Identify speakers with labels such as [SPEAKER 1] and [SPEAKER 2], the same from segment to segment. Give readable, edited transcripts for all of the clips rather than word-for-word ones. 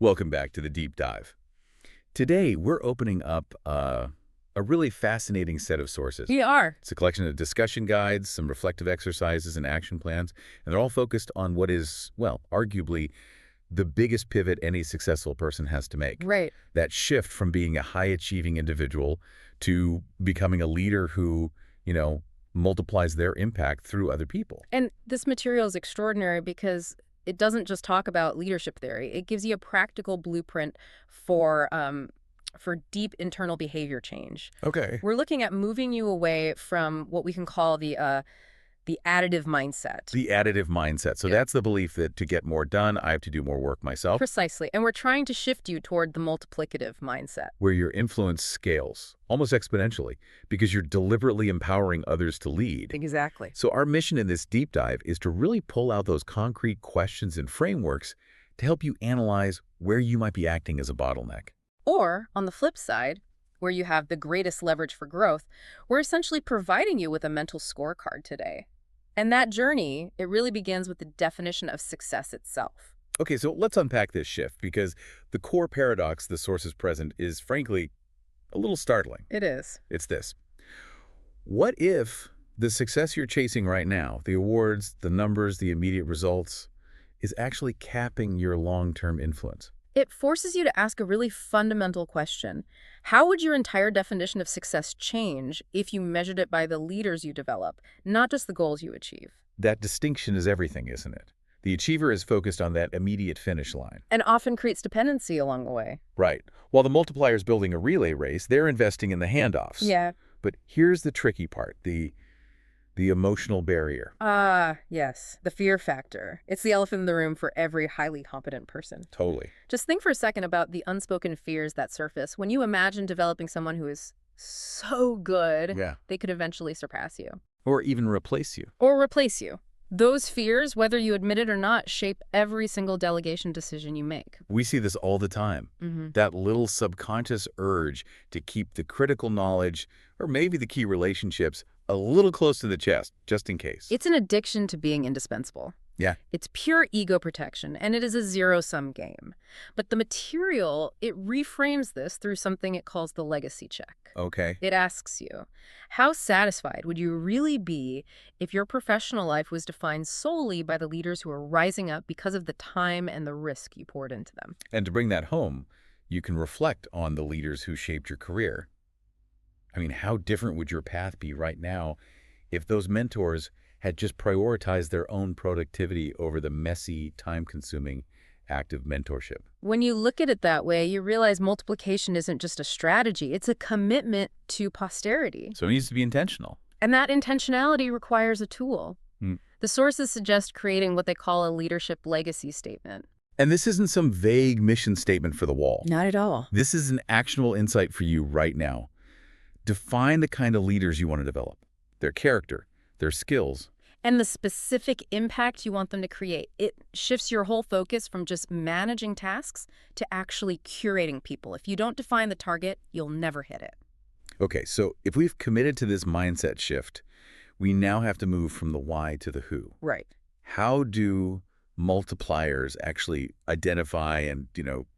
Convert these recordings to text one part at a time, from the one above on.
[SPEAKER 1] Welcome back to the Deep Dive. Today, we're opening up a really fascinating set of sources.
[SPEAKER 2] We are.
[SPEAKER 1] It's a collection of discussion guides, some reflective exercises, and action plans, and they're all focused on what is, well, arguably the biggest pivot any successful person has to make.
[SPEAKER 2] Right.
[SPEAKER 1] That shift from being a high-achieving individual to becoming a leader who, multiplies their impact through other people.
[SPEAKER 2] And this material is extraordinary because it doesn't just talk about leadership theory. It gives you a practical blueprint for deep internal behavior change. We're looking at moving you away from what we can call the additive mindset.
[SPEAKER 1] The additive mindset. So that's the belief that to get more done, I have to do more work myself.
[SPEAKER 2] Precisely. And we're trying to shift you toward the multiplicative mindset.
[SPEAKER 1] Where your influence scales, almost exponentially, because you're deliberately empowering others to lead.
[SPEAKER 2] Exactly.
[SPEAKER 1] So our mission in this deep dive is to really pull out those concrete questions and frameworks to help you analyze where you might be acting as a bottleneck.
[SPEAKER 2] Or, on the flip side, where you have the greatest leverage for growth, we're essentially providing you with a mental scorecard today. And that journey, it really begins with the definition of success itself.
[SPEAKER 1] Okay, so let's unpack this shift, because the core paradox the sources present is, frankly, a little startling.
[SPEAKER 2] It is.
[SPEAKER 1] It's this. What if the success you're chasing right now, the awards, the numbers, the immediate results, is actually capping your long-term influence?
[SPEAKER 2] It forces you to ask a really fundamental question. How would your entire definition of success change if you measured it by the leaders you develop, not just the goals you achieve?
[SPEAKER 1] That distinction is everything, isn't it? The achiever is focused on that immediate finish line.
[SPEAKER 2] And often creates dependency along the way.
[SPEAKER 1] Right. While the multiplier is building a relay race, they're investing in the handoffs.
[SPEAKER 2] Yeah.
[SPEAKER 1] But here's the tricky part, the emotional barrier.
[SPEAKER 2] Yes. The fear factor. It's the elephant in the room for every highly competent person.
[SPEAKER 1] Totally.
[SPEAKER 2] Just think for a second about the unspoken fears that surface when you imagine developing someone who is so good, they could eventually surpass you.
[SPEAKER 1] Or even replace you.
[SPEAKER 2] Or replace you. Those fears, whether you admit it or not, shape every single delegation decision you make.
[SPEAKER 1] We see this all the time. That little subconscious urge to keep the critical knowledge, or maybe the key relationships, a little close to the chest, just in case.
[SPEAKER 2] It's an addiction to being indispensable.
[SPEAKER 1] Yeah.
[SPEAKER 2] It's pure ego protection, and it is a zero-sum game. But the material, it reframes this through something it calls the legacy check.
[SPEAKER 1] Okay.
[SPEAKER 2] It asks you, how satisfied would you really be if your professional life was defined solely by the leaders who are rising up because of the time and the risk you poured into them?
[SPEAKER 1] And to bring that home, you can reflect on the leaders who shaped your career. I mean, how different would your path be right now if those mentors had just prioritized their own productivity over the messy, time-consuming, active mentorship?
[SPEAKER 2] When you look at it that way, you realize multiplication isn't just a strategy, it's a commitment to posterity.
[SPEAKER 1] So it needs to be intentional.
[SPEAKER 2] And that intentionality requires a tool. The sources suggest creating what they call a leadership legacy statement.
[SPEAKER 1] And this isn't some vague mission statement for the wall.
[SPEAKER 2] Not at all.
[SPEAKER 1] This is an actionable insight for you right now. Define the kind of leaders you want to develop, their character, their skills,
[SPEAKER 2] and the specific impact you want them to create. It shifts your whole focus from just managing tasks to actually curating people. If you don't define the target, you'll never hit it.
[SPEAKER 1] Okay, so if we've committed to this mindset shift, we now have to move from the why to the who.
[SPEAKER 2] Right.
[SPEAKER 1] How do multipliers actually identify and,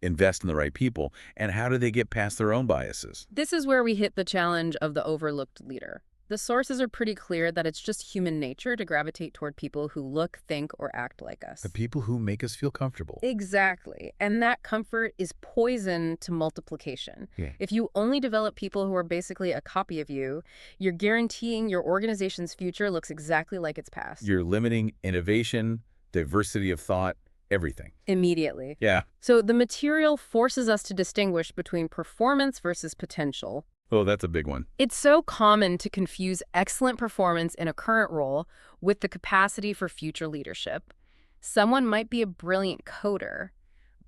[SPEAKER 1] invest in the right people, and how do they get past their own biases?
[SPEAKER 2] This is where we hit the challenge of the overlooked leader. The sources are pretty clear that it's just human nature to gravitate toward people who look, think, or act like us.
[SPEAKER 1] The people who make us feel comfortable.
[SPEAKER 2] Exactly. And that comfort is poison to multiplication.
[SPEAKER 1] Yeah.
[SPEAKER 2] If you only develop people who are basically a copy of you, you're guaranteeing your organization's future looks exactly like its past.
[SPEAKER 1] You're limiting innovation, diversity of thought, everything.
[SPEAKER 2] Immediately.
[SPEAKER 1] Yeah.
[SPEAKER 2] So the material forces us to distinguish between performance versus potential.
[SPEAKER 1] Oh, that's a big one.
[SPEAKER 2] It's so common to confuse excellent performance in a current role with the capacity for future leadership. Someone might be a brilliant coder,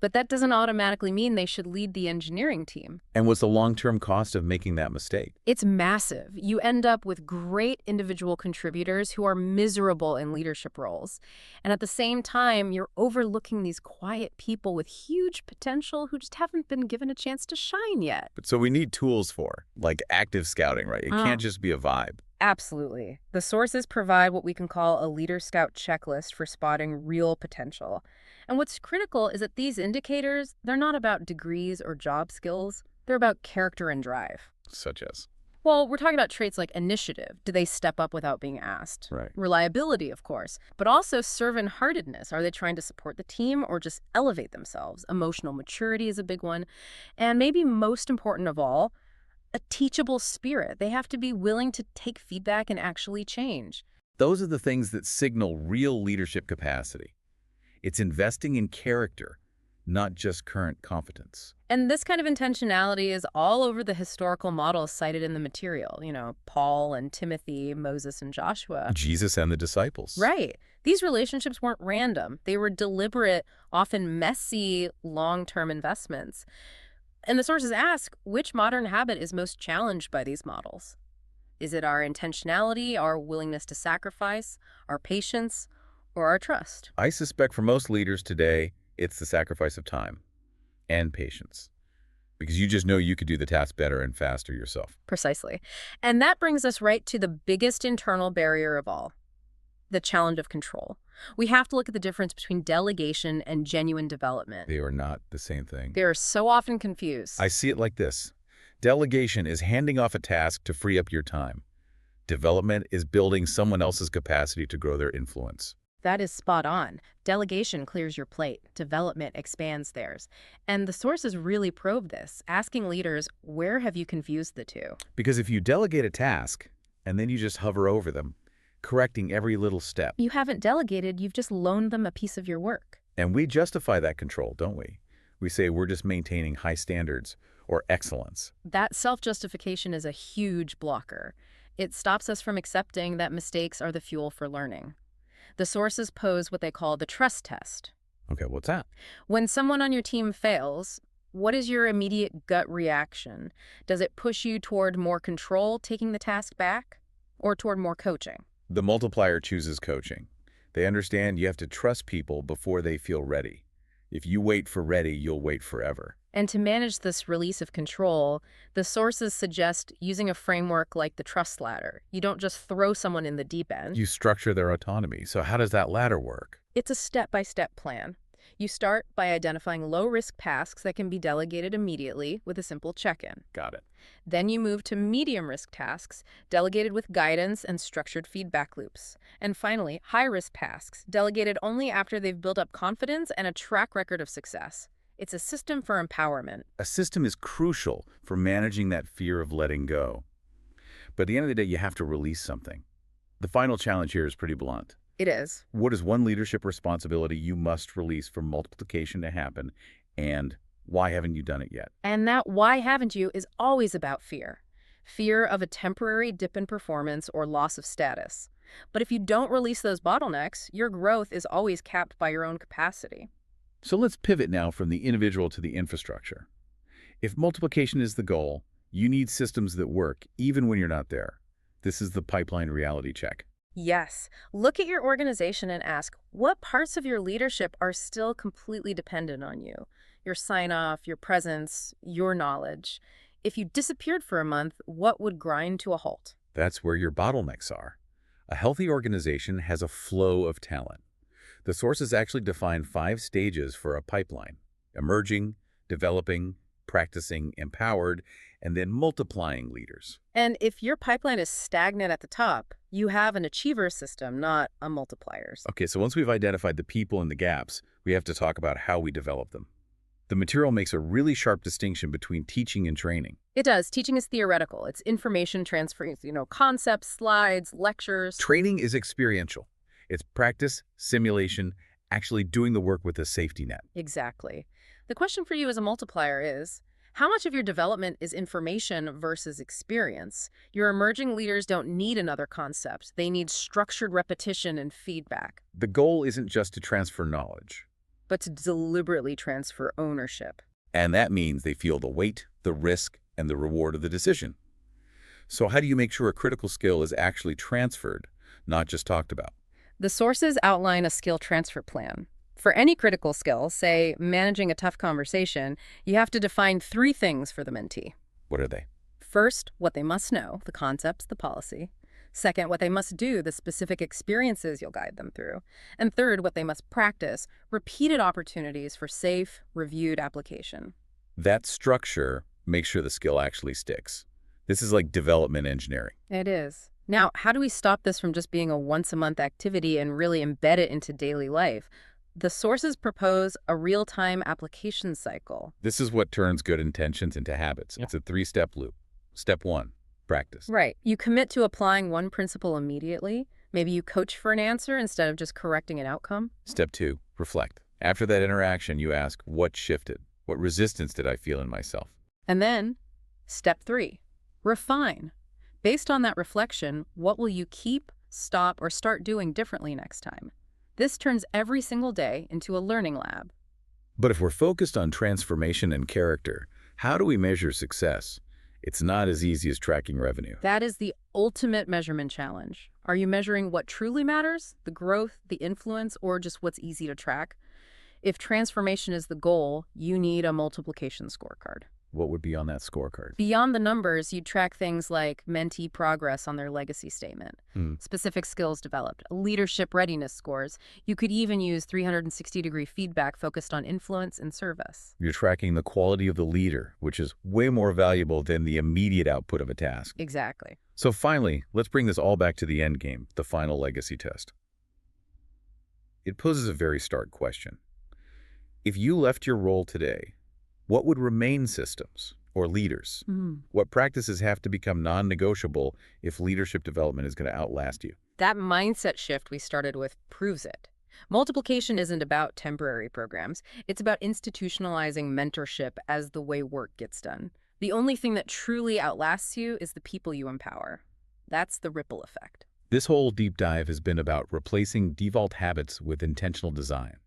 [SPEAKER 2] but that doesn't automatically mean they should lead the engineering team.
[SPEAKER 1] And what's the long-term cost of making that mistake?
[SPEAKER 2] It's massive. You end up with great individual contributors who are miserable in leadership roles. And at the same time, you're overlooking these quiet people with huge potential who just haven't been given a chance to shine yet.
[SPEAKER 1] But so we need tools for, like active scouting, right? It can't just be a vibe.
[SPEAKER 2] Absolutely. The sources provide what we can call a Leader Scout checklist for spotting real potential. And what's critical is that these indicators, they're not about degrees or job skills. They're about character and drive.
[SPEAKER 1] Such as?
[SPEAKER 2] Well, we're talking about traits like initiative. Do they step up without being asked?
[SPEAKER 1] Right.
[SPEAKER 2] Reliability, of course, but also servant-heartedness. Are they trying to support the team or just elevate themselves? Emotional maturity is a big one. And maybe most important of all, a teachable spirit. They have to be willing to take feedback and actually change.
[SPEAKER 1] Those are the things that signal real leadership capacity. It's investing in character, not just current competence.
[SPEAKER 2] And this kind of intentionality is all over the historical models cited in the material. Paul and Timothy, Moses and Joshua.
[SPEAKER 1] Jesus and the disciples.
[SPEAKER 2] Right. These relationships weren't random. They were deliberate, often messy, long-term investments. And the sources ask, which modern habit is most challenged by these models? Is it our intentionality, our willingness to sacrifice, our patience, or our trust?
[SPEAKER 1] I suspect for most leaders today, it's the sacrifice of time and patience, because you just know you could do the task better and faster yourself.
[SPEAKER 2] Precisely. And that brings us right to the biggest internal barrier of all, the challenge of control. We have to look at the difference between delegation and genuine development.
[SPEAKER 1] They are not the same thing.
[SPEAKER 2] They are so often confused.
[SPEAKER 1] I see it like this. Delegation is handing off a task to free up your time. Development is building someone else's capacity to grow their influence.
[SPEAKER 2] That is spot on. Delegation clears your plate. Development expands theirs. And the sources really probe this, asking leaders, where have you confused the two?
[SPEAKER 1] Because if you delegate a task and then you just hover over them, correcting every little step.
[SPEAKER 2] You haven't delegated, you've just loaned them a piece of your work.
[SPEAKER 1] And we justify that control, don't we? We say we're just maintaining high standards or excellence.
[SPEAKER 2] That self-justification is a huge blocker. It stops us from accepting that mistakes are the fuel for learning. The sources pose what they call the trust test.
[SPEAKER 1] Okay, what's that?
[SPEAKER 2] When someone on your team fails, what is your immediate gut reaction? Does it push you toward more control, taking the task back, or toward more coaching?
[SPEAKER 1] The multiplier chooses coaching. They understand you have to trust people before they feel ready. If you wait for ready, you'll wait forever.
[SPEAKER 2] And to manage this release of control, the sources suggest using a framework like the trust ladder. You don't just throw someone in the deep end.
[SPEAKER 1] You structure their autonomy. So how does that ladder work?
[SPEAKER 2] It's a step-by-step plan. You start by identifying low-risk tasks that can be delegated immediately with a simple check-in.
[SPEAKER 1] Got it.
[SPEAKER 2] Then you move to medium-risk tasks, delegated with guidance and structured feedback loops. And finally, high-risk tasks, delegated only after they've built up confidence and a track record of success. It's a system for empowerment.
[SPEAKER 1] A system is crucial for managing that fear of letting go. But at the end of the day, you have to release something. The final challenge here is pretty blunt.
[SPEAKER 2] It is.
[SPEAKER 1] What is one leadership responsibility you must release for multiplication to happen, and why haven't you done it yet?
[SPEAKER 2] And that why haven't you is always about fear. Fear of a temporary dip in performance or loss of status. But if you don't release those bottlenecks, your growth is always capped by your own capacity.
[SPEAKER 1] So let's pivot now from the individual to the infrastructure. If multiplication is the goal, you need systems that work even when you're not there. This is the pipeline reality check.
[SPEAKER 2] Yes. Look at your organization and ask, what parts of your leadership are still completely dependent on you? Your sign-off, your presence, your knowledge. If you disappeared for a month, what would grind to a halt?
[SPEAKER 1] That's where your bottlenecks are. A healthy organization has a flow of talent. The sources actually define 5 stages for a pipeline: emerging, developing, practicing, empowered, and then multiplying leaders.
[SPEAKER 2] And if your pipeline is stagnant at the top, you have an achiever system, not a multipliers.
[SPEAKER 1] Okay, so once we've identified the people and the gaps, we have to talk about how we develop them. The material makes a really sharp distinction between teaching and training.
[SPEAKER 2] It does. Teaching is theoretical. It's information transfer, concepts, slides, lectures.
[SPEAKER 1] Training is experiential. It's practice, simulation, actually doing the work with a safety net.
[SPEAKER 2] Exactly. The question for you as a multiplier is, how much of your development is information versus experience? Your emerging leaders don't need another concept. They need structured repetition and feedback.
[SPEAKER 1] The goal isn't just to transfer knowledge,
[SPEAKER 2] but to deliberately transfer ownership.
[SPEAKER 1] And that means they feel the weight, the risk, and the reward of the decision. So how do you make sure a critical skill is actually transferred, not just talked about?
[SPEAKER 2] The sources outline a skill transfer plan. For any critical skill, say managing a tough conversation, you have to define 3 things for the mentee.
[SPEAKER 1] What are they?
[SPEAKER 2] First, what they must know, the concepts, the policy. Second, what they must do, the specific experiences you'll guide them through. And third, what they must practice, repeated opportunities for safe, reviewed application.
[SPEAKER 1] That structure makes sure the skill actually sticks. This is like development engineering.
[SPEAKER 2] It is. Now, how do we stop this from just being a once-a-month activity and really embed it into daily life? The sources propose a real-time application cycle.
[SPEAKER 1] This is what turns good intentions into habits. It's a three-step loop. Step 1, practice.
[SPEAKER 2] Right. You commit to applying one principle immediately. Maybe you coach for an answer instead of just correcting an outcome.
[SPEAKER 1] Step 2, reflect. After that interaction, you ask, what shifted? What resistance did I feel in myself?
[SPEAKER 2] And then, step 3, refine. Based on that reflection, what will you keep, stop, or start doing differently next time? This turns every single day into a learning lab.
[SPEAKER 1] But if we're focused on transformation and character, how do we measure success? It's not as easy as tracking revenue.
[SPEAKER 2] That is the ultimate measurement challenge. Are you measuring what truly matters, the growth, the influence, or just what's easy to track? If transformation is the goal, you need a multiplication scorecard.
[SPEAKER 1] What would be on that scorecard?
[SPEAKER 2] Beyond the numbers, you'd track things like mentee progress on their legacy statement, specific skills developed, leadership readiness scores. You could even use 360-degree feedback focused on influence and service.
[SPEAKER 1] You're tracking the quality of the leader, which is way more valuable than the immediate output of a task.
[SPEAKER 2] Exactly.
[SPEAKER 1] So finally, let's bring this all back to the end game, the final legacy test. It poses a very stark question. If you left your role today, what would remain systems or leaders? What practices have to become non-negotiable if leadership development is going to outlast you?
[SPEAKER 2] That mindset shift we started with proves it. Multiplication isn't about temporary programs. It's about institutionalizing mentorship as the way work gets done. The only thing that truly outlasts you is the people you empower. That's the ripple effect.
[SPEAKER 1] This whole deep dive has been about replacing default habits with intentional design.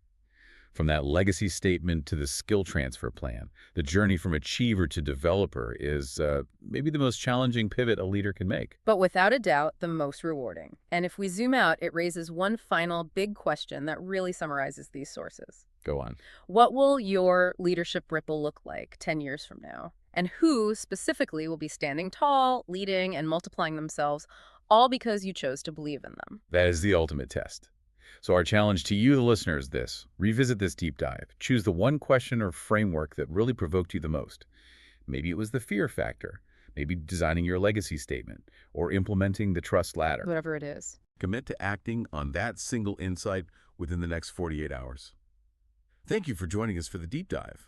[SPEAKER 1] From that legacy statement to the skill transfer plan, the journey from achiever to developer is maybe the most challenging pivot a leader can make.
[SPEAKER 2] But without a doubt, the most rewarding. And if we zoom out, it raises one final big question that really summarizes these sources.
[SPEAKER 1] Go on.
[SPEAKER 2] What will your leadership ripple look like 10 years from now? And who specifically will be standing tall, leading, and multiplying themselves, all because you chose to believe in them?
[SPEAKER 1] That is the ultimate test. So our challenge to you, the listener, is this. Revisit this deep dive. Choose the one question or framework that really provoked you the most. Maybe it was the fear factor, maybe designing your legacy statement, or implementing the trust ladder.
[SPEAKER 2] Whatever it is.
[SPEAKER 1] Commit to acting on that single insight within the next 48 hours. Thank you for joining us for the deep dive.